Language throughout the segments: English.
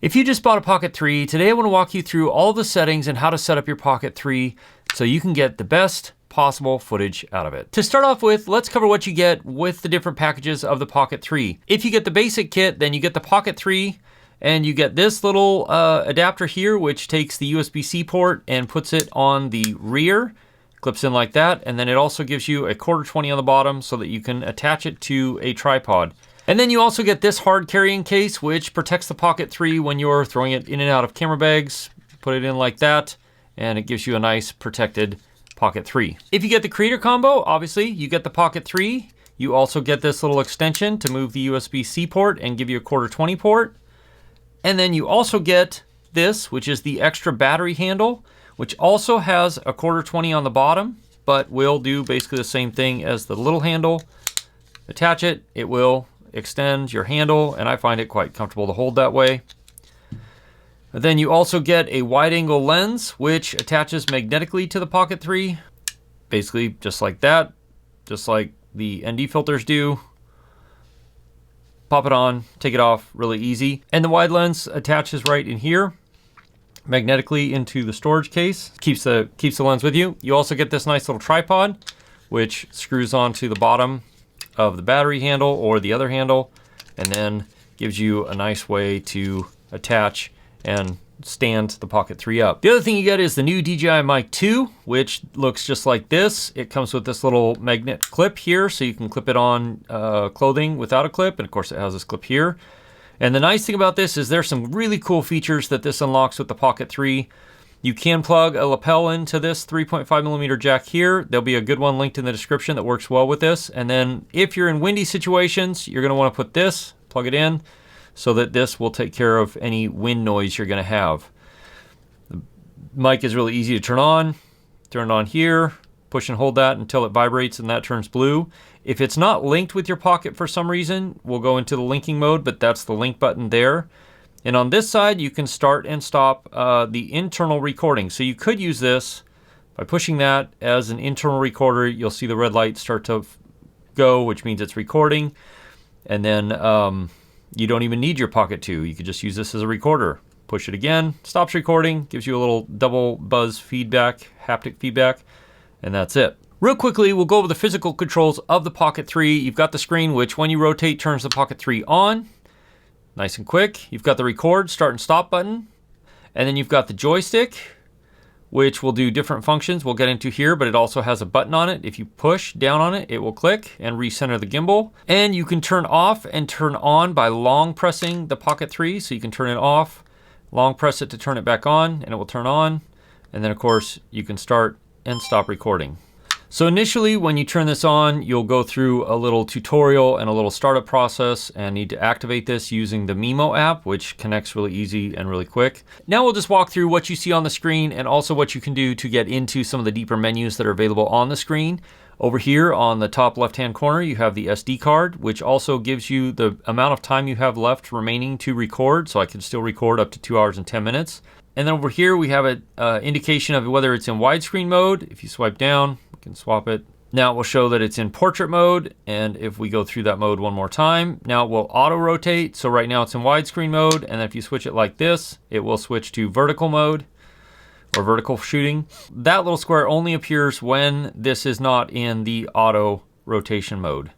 If you just bought a Pocket 3, today I want to walk you through all the settings and how to set up your Pocket 3 so you can get the best possible footage out of it. To start off with, let's cover what you get with the different packages of the Pocket 3. If you get the basic kit, then you get the Pocket 3 and you get this little adapter here, which takes the USB-C port and puts it on the rear, clips in like that, and then it also gives you a 1/4-20 on the bottom so that you can attach it to a tripod. And then you also get this hard carrying case, which protects the Pocket 3 when you're throwing it in and out of camera bags. Put it in like that, and it gives you a nice protected Pocket 3. If you get the Creator Combo, obviously you get the Pocket 3. You also get this little extension to move the USB-C port and give you a 1/4-20 port. And then you also get this, which is the extra battery handle, which also has a 1/4-20 on the bottom, but will do basically the same thing as the little handle. Attach it, it will extend your handle, and I find it quite comfortable to hold that way. But then you also get a wide angle lens, which attaches magnetically to the Pocket 3. Basically just like that, just like the ND filters do. Pop it on, take it off, really easy. And the wide lens attaches right in here, magnetically into the storage case. Keeps the lens with you. You also get this nice little tripod, which screws onto the bottom of the battery handle or the other handle, and then gives you a nice way to attach and stand the Pocket 3 up. The other thing you get is the new DJI Mic 2, which looks just like this. It comes with this little magnet clip here, so you can clip it on clothing without a clip, and of course it has this clip here. And the nice thing about this is there's some really cool features that this unlocks with the Pocket 3. You can plug a lapel into this 3.5mm jack here. There'll be a good one linked in the description that works well with this. And then if you're in windy situations, you're gonna wanna put this, plug it in, so that this will take care of any wind noise you're gonna have. The mic is really easy to turn it on here, push and hold that until it vibrates and that turns blue. If it's not linked with your Pocket for some reason, we'll go into the linking mode, but that's the link button there. And on this side, you can start and stop the internal recording. So you could use this by pushing that as an internal recorder. You'll see the red light start to go, which means it's recording. And then you don't even need your Pocket 2. You could just use this as a recorder. Push it again, stops recording, gives you a little double buzz feedback, haptic feedback, and that's it. Real quickly, we'll go over the physical controls of the Pocket 3. You've got the screen, which when you rotate, turns the Pocket 3 on. Nice and quick. You've got the record, start and stop button. And then you've got the joystick, which will do different functions we'll get into here, but it also has a button on it. If you push down on it, it will click and recenter the gimbal. And you can turn off and turn on by long pressing the Pocket 3. So you can turn it off, long press it to turn it back on, and it will turn on. And then of course, you can start and stop recording. So initially, when you turn this on, you'll go through a little tutorial and a little startup process and need to activate this using the Mimo app, which connects really easy and really quick. Now we'll just walk through what you see on the screen and also what you can do to get into some of the deeper menus that are available on the screen. Over here on the top left-hand corner, you have the SD card, which also gives you the amount of time you have left remaining to record. So I can still record up to 2 hours and 10 minutes. And then over here, we have an indication of whether it's in widescreen mode. If you swipe down, we can swap it. Now it will show that it's in portrait mode. And if we go through that mode one more time, now it will auto rotate. So right now it's in widescreen mode. And then if you switch it like this, it will switch to vertical mode or vertical shooting. That little square only appears when this is not in the auto rotation mode.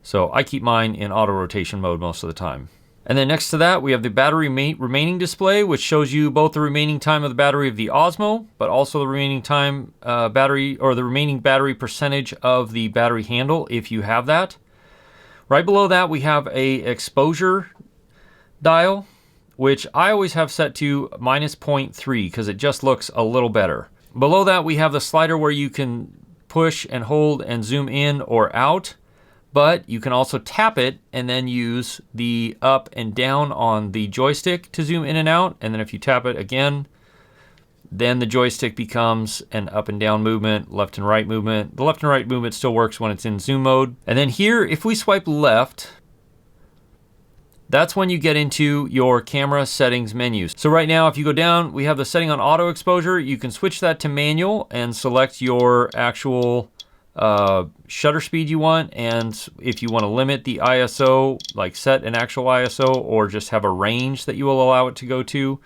So I keep mine in auto rotation mode most of the time. And then next to that, we have the battery remaining display, which shows you both the remaining time of the battery of the Osmo, but also the remaining time battery, or the remaining battery percentage of the battery handle, if you have that. Right below that, we have a exposure dial, which I always have set to -0.3 because it just looks a little better. Below that, we have the slider where you can push and hold and zoom in or out. But you can also tap it and then use the up and down on the joystick to zoom in and out. And then if you tap it again, then the joystick becomes an up and down movement, left and right movement. The left and right movement still works when it's in zoom mode. And then here, if we swipe left, that's when you get into your camera settings menus. So right now, if you go down, we have the setting on auto exposure. You can switch that to manual and select your actual shutter speed you want, and if you want to limit the ISO, like set an actual ISO or just have a range that you will allow it to go to.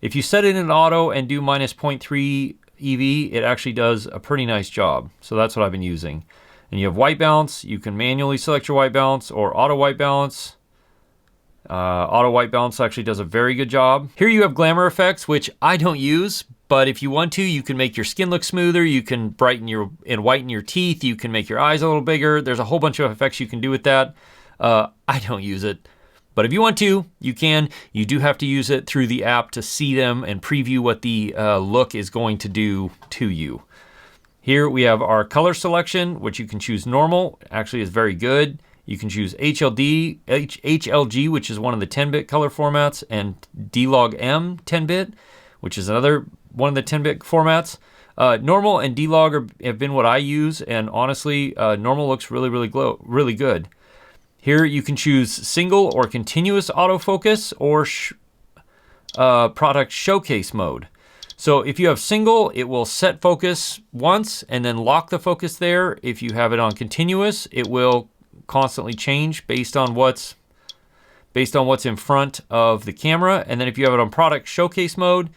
If you set it in auto and do -0.3 EV, it actually does a pretty nice job. So that's what I've been using. And you have white balance. You can manually select your white balance or auto white balance. Auto white balance actually does a very good job. Here you have glamour effects, which I don't use, but if you want to, you can make your skin look smoother. You can brighten and whiten your teeth. You can make your eyes a little bigger. There's a whole bunch of effects you can do with that. I don't use it, but if you want to, you can. You do have to use it through the app to see them and preview what the look is going to do to you. Here we have our color selection, which you can choose normal. Actually, is very good. You can choose HLG, which is one of the 10-bit color formats, and D-Log-M 10-bit, which is another one of the 10-bit formats. Normal and D-Log have been what I use, and honestly, normal looks really good. Here you can choose single or continuous autofocus or product showcase mode. So if you have single, it will set focus once and then lock the focus there. If you have it on continuous, it will constantly change based on what's in front of the camera. And then if you have it on product showcase mode,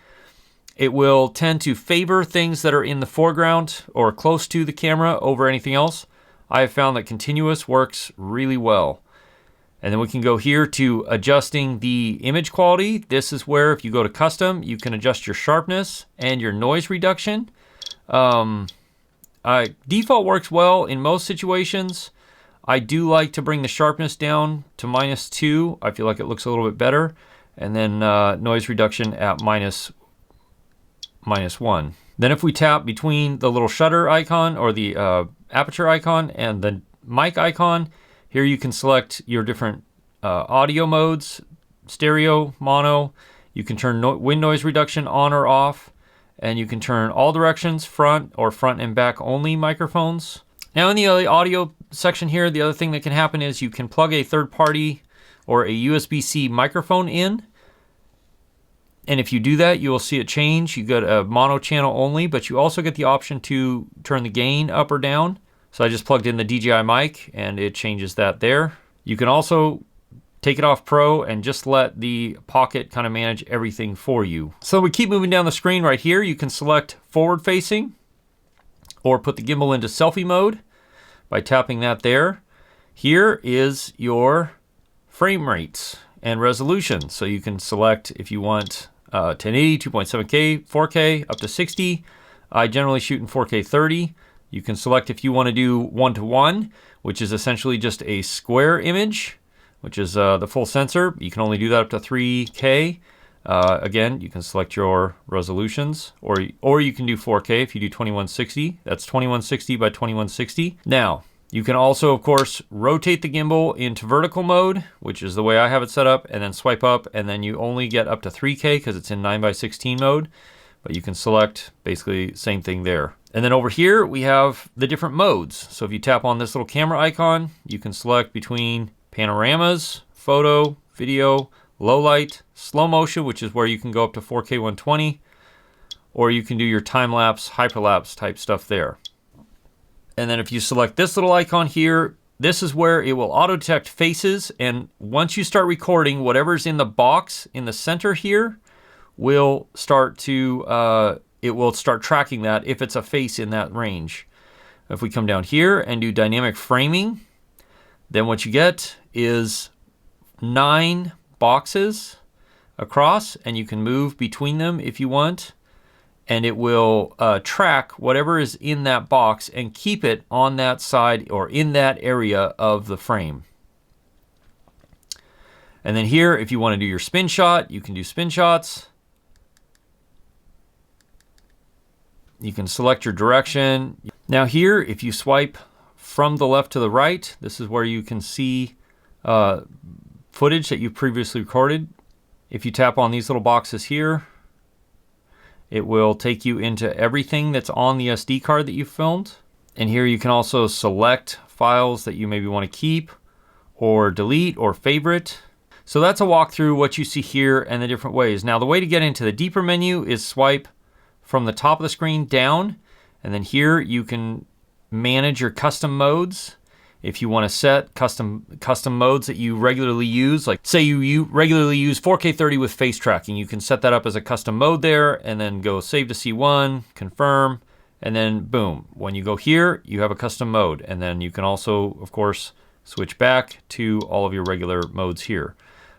it will tend to favor things that are in the foreground or close to the camera over anything else. I have found that continuous works really well. And then we can go here to adjusting the image quality. This is where if you go to custom, you can adjust your sharpness and your noise reduction. Default works well in most situations. I do like to bring the sharpness down to -2. I feel like it looks a little bit better. And then noise reduction at -1. Then if we tap between the little shutter icon or the aperture icon and the mic icon, here you can select your different audio modes, stereo, mono. You can turn wind noise reduction on or off, and you can turn all directions, front or front and back only microphones. Now in the audio section here, the other thing that can happen is you can plug a third party or a USB-C microphone in. And if you do that, you will see it change. You get a mono channel only, but you also get the option to turn the gain up or down. So I just plugged in the DJI Mic and it changes that there. You can also take it off Pro and just let the Pocket kind of manage everything for you. So we keep moving down the screen right here. You can select forward facing or put the gimbal into selfie mode by tapping that there. Here is your frame rates and resolution. So you can select if you want 1080, 2.7K, 4K, up to 60. I generally shoot in 4K 30. You can select if you want to do 1:1, which is essentially just a square image, which is the full sensor. You can only do that up to 3K. Again, you can select your resolutions, or you can do 4K if you do 2160. That's 2160 by 2160. Now, you can also, of course, rotate the gimbal into vertical mode, which is the way I have it set up, and then swipe up, and then you only get up to 3K because it's in 9:16 mode. But you can select basically same thing there. And then over here, we have the different modes. So if you tap on this little camera icon, you can select between panoramas, photo, video, low light, slow motion, which is where you can go up to 4K 120, or you can do your time-lapse, hyperlapse type stuff there. And then if you select this little icon here, this is where it will auto-detect faces, and once you start recording, whatever's in the box in the center here will start to, it will start tracking that if it's a face in that range. If we come down here and do dynamic framing, then what you get is 9 boxes across, and you can move between them if you want, and it will track whatever is in that box and keep it on that side or in that area of the frame. And then here, if you want to do your spin shot, you can do spin shots. You can select your direction. Now here, if you swipe from the left to the right, this is where you can see footage that you previously recorded. If you tap on these little boxes here, it will take you into everything that's on the SD card that you filmed. And here you can also select files that you maybe want to keep or delete or favorite. So that's a walkthrough what you see here and the different ways. Now the way to get into the deeper menu is swipe from the top of the screen down, and then here you can manage your custom modes. If you want to set custom modes that you regularly use, like say you regularly use 4K 30 with face tracking, you can set that up as a custom mode there and then go save to C1, confirm, and then boom. When you go here, you have a custom mode. And then you can also, of course, switch back to all of your regular modes here.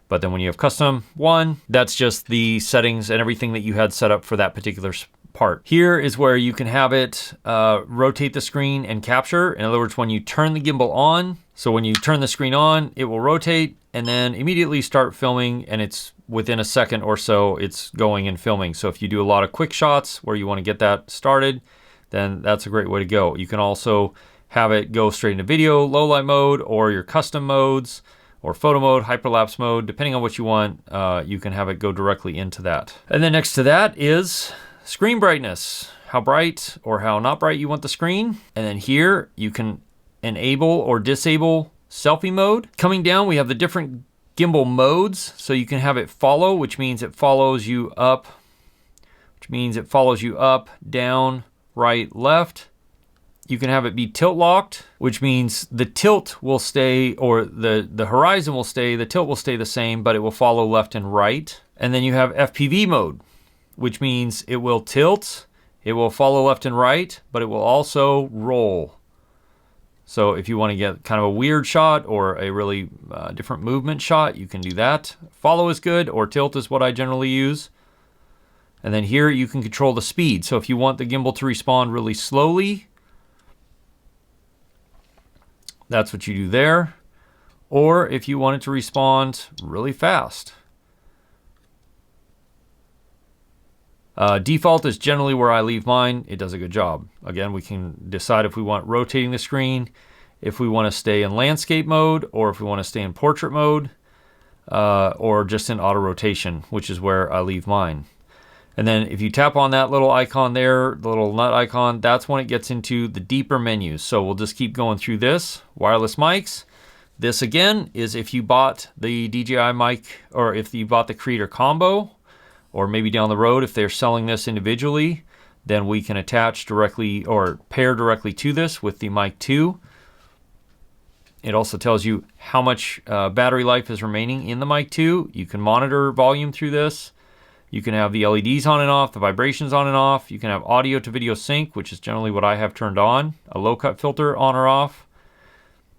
But then when you have custom one, that's just the settings and everything that you had set up for that particular part. Here is where you can have it rotate the screen and capture. In other words, when you turn the gimbal on, so when you turn the screen on, it will rotate and then immediately start filming, and it's within a second or so, it's going and filming. So if you do a lot of quick shots where you want to get that started, then that's a great way to go. You can also have it go straight into video, low light mode, or your custom modes, or photo mode, hyperlapse mode, depending on what you want, you can have it go directly into that. And then next to that is screen brightness, how bright or how not bright you want the screen. And then here you can enable or disable selfie mode. Coming down, we have the different gimbal modes. So you can have it follow, which means it follows you up, down, right, left. You can have it be tilt locked, which means the tilt will stay, or the horizon will stay, the tilt will stay the same, but it will follow left and right. And then you have FPV mode, which means it will tilt, it will follow left and right, but it will also roll. So if you want to get kind of a weird shot or a really different movement shot, you can do that. Follow is good, or tilt is what I generally use. And then here you can control the speed. So if you want the gimbal to respond really slowly, that's what you do there. Or if you want it to respond really fast. Default is generally where I leave mine. It does a good job. Again, we can decide if we want rotating the screen, if we want to stay in landscape mode, or if we want to stay in portrait mode, or just in auto rotation, which is where I leave mine. And then if you tap on that little icon there, the little nut icon, that's when it gets into the deeper menus. So we'll just keep going through this. Wireless mics. This again is if you bought the DJI mic, or if you bought the Creator Combo, or maybe down the road if they're selling this individually, then we can attach directly or pair directly to this with the Mic 2. It also tells you how much battery life is remaining in the Mic 2. You can monitor volume through this. You can have the LEDs on and off, the vibrations on and off. You can have audio to video sync, which is generally what I have turned on. A low cut filter on or off.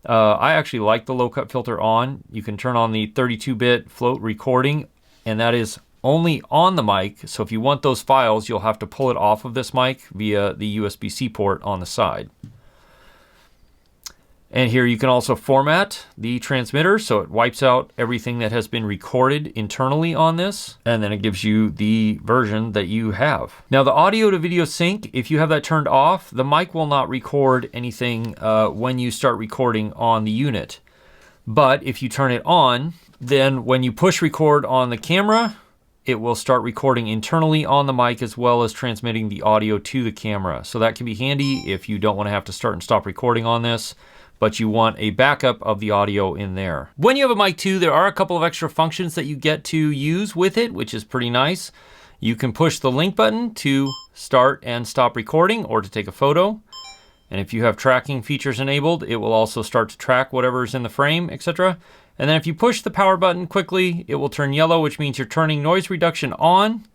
I actually like the low cut filter on. You can turn on the 32-bit float recording, and that is only on the mic. So if you want those files, you'll have to pull it off of this mic via the USB-C port on the side. And here you can also format the transmitter, so it wipes out everything that has been recorded internally on this, and then it gives you the version that you have. Now the audio to video sync, if you have that turned off, the mic will not record anything when you start recording on the unit. But if you turn it on, then when you push record on the camera, it will start recording internally on the mic as well as transmitting the audio to the camera. So that can be handy if you don't want to have to start and stop recording on this, but you want a backup of the audio in there. When you have a Mic 2, there are a couple of extra functions that you get to use with it, which is pretty nice. You can push the link button to start and stop recording or to take a photo. And if you have tracking features enabled, it will also start to track whatever is in the frame, etc. And then if you push the power button quickly, it will turn yellow, which means you're turning noise reduction on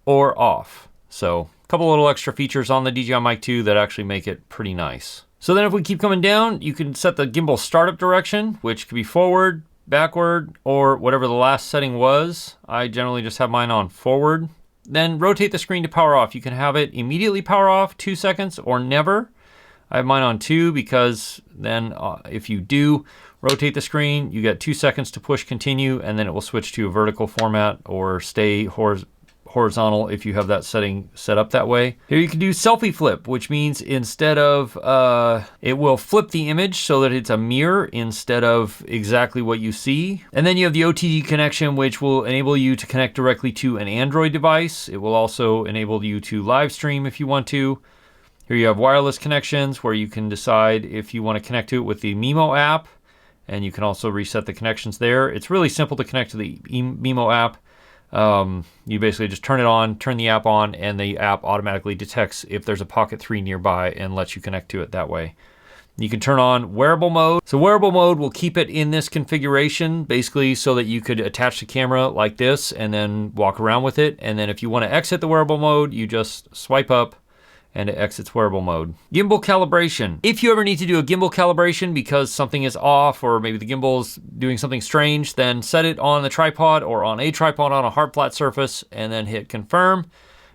or off. So a couple little extra features on the DJI Mic 2 that actually make it pretty nice. So then if we keep coming down, you can set the gimbal startup direction, which could be forward, backward, or whatever the last setting was. I generally just have mine on forward. Then rotate the screen to power off. You can have it immediately power off, 2 seconds, or never. I have mine on 2 because then if you do rotate the screen, you get 2 seconds to push continue, and then it will switch to a vertical format or stay horizontal if you have that setting set up that way. Here you can do selfie flip, which means instead of, it will flip the image so that it's a mirror instead of exactly what you see. And then you have the OTG connection, which will enable you to connect directly to an Android device. It will also enable you to live stream if you want to. Here you have wireless connections where you can decide if you want to connect to it with the Mimo app, and you can also reset the connections there. It's really simple to connect to the Mimo app. You basically just turn it on, turn the app on, and the app automatically detects if there's a Pocket 3 nearby and lets you connect to it that way. You can turn on Wearable Mode. So Wearable Mode will keep it in this configuration, basically so that you could attach the camera like this and then walk around with it. And then if you want to exit the Wearable Mode, you just swipe up and it exits Wearable Mode. Gimbal Calibration. If you ever need to do a gimbal calibration because something is off or maybe the gimbal is doing something strange, then set it on the tripod or on a tripod on a hard flat surface and then hit confirm.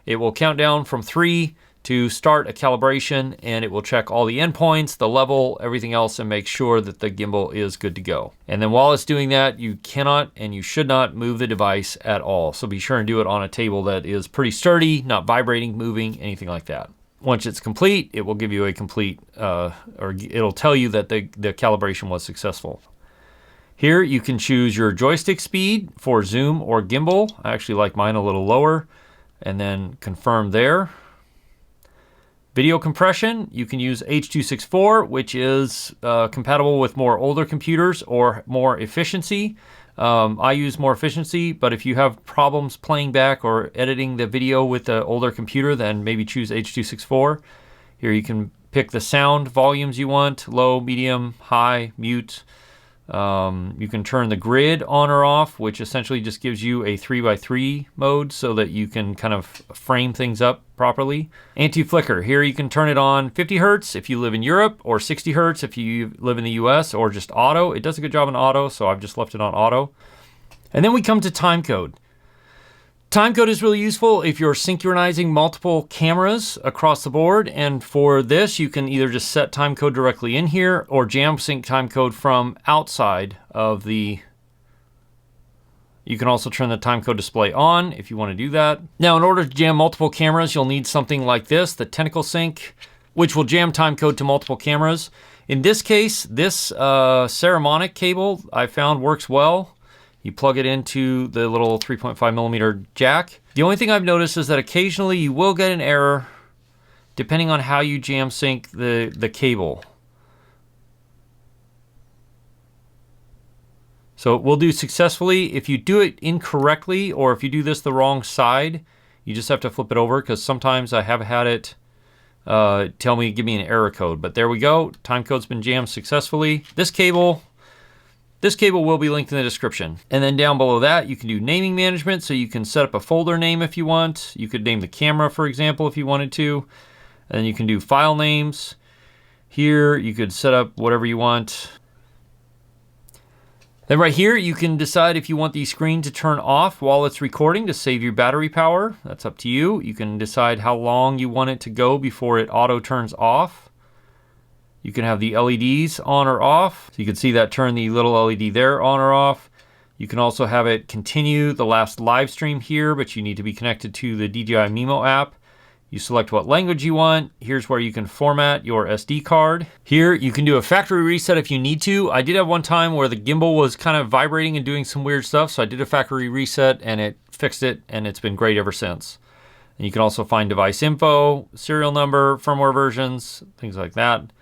It will count down from 3 to start a calibration, and it will check all the endpoints, the level, everything else, and make sure that the gimbal is good to go. And then while it's doing that, you cannot and you should not move the device at all. So be sure and do it on a table that is pretty sturdy, not vibrating, moving, anything like that. Once it's complete, it will give you a complete, or it'll tell you that the calibration was successful. Here you can choose your joystick speed for zoom or gimbal. I actually like mine a little lower, and then confirm there. Video compression, you can use H.264, which is compatible with more older computers, or more efficiency. I use more efficiency, but if you have problems playing back or editing the video with the older computer, then maybe choose H.264. Here you can pick the sound volumes you want, low, medium, high, mute. You can turn the grid on or off, which essentially just gives you a 3x3 mode so that you can kind of frame things up properly. Anti-flicker, here you can turn it on 50 Hertz if you live in Europe, or 60 Hertz if you live in the US, or just auto. It does a good job in auto, so I've just left it on auto. And then we come to timecode. Timecode is really useful if you're synchronizing multiple cameras across the board, and for this you can either just set timecode directly in here or jam sync timecode from outside of the... You can also turn the timecode display on if you want to do that. Now in order to jam multiple cameras, you'll need something like this, the tentacle sync, which will jam timecode to multiple cameras. In this case, this Ceramonic cable I found works well. You plug it into the little 3.5 millimeter jack. The only thing I've noticed is that occasionally you will get an error depending on how you jam sync the cable. So it will do successfully. If you do it incorrectly, or if you do this the wrong side, you just have to flip it over, because sometimes I have had it give me an error code. But there we go, timecode's been jammed successfully. This cable will be linked in the description. And then down below that, you can do naming management. So you can set up a folder name if you want. You could name the camera, for example, if you wanted to. And then you can do file names. Here, you could set up whatever you want. Then right here, you can decide if you want the screen to turn off while it's recording to save your battery power. That's up to you. You can decide how long you want it to go before it auto turns off. You can have the LEDs on or off. So you can see that turn the little LED there on or off. You can also have it continue the last live stream here, but you need to be connected to the DJI Mimo app. You select what language you want. Here's where you can format your SD card. Here you can do a factory reset if you need to. I did have one time where the gimbal was kind of vibrating and doing some weird stuff, so I did a factory reset and it fixed it, and it's been great ever since. And you can also find device info, serial number, firmware versions, things like that.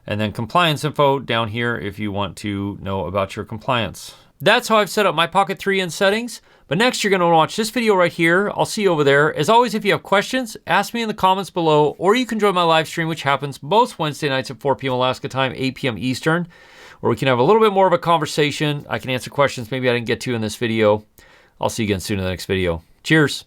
And then compliance info down here if you want to know about your compliance. That's how I've set up my Pocket 3 in settings. But next you're gonna watch this video right here. I'll see you over there. As always, if you have questions, ask me in the comments below, or you can join my live stream, which happens most Wednesday nights at 4 p.m. Alaska time, 8 p.m. Eastern, where we can have a little bit more of a conversation. I can answer questions maybe I didn't get to in this video. I'll see you again soon in the next video. Cheers.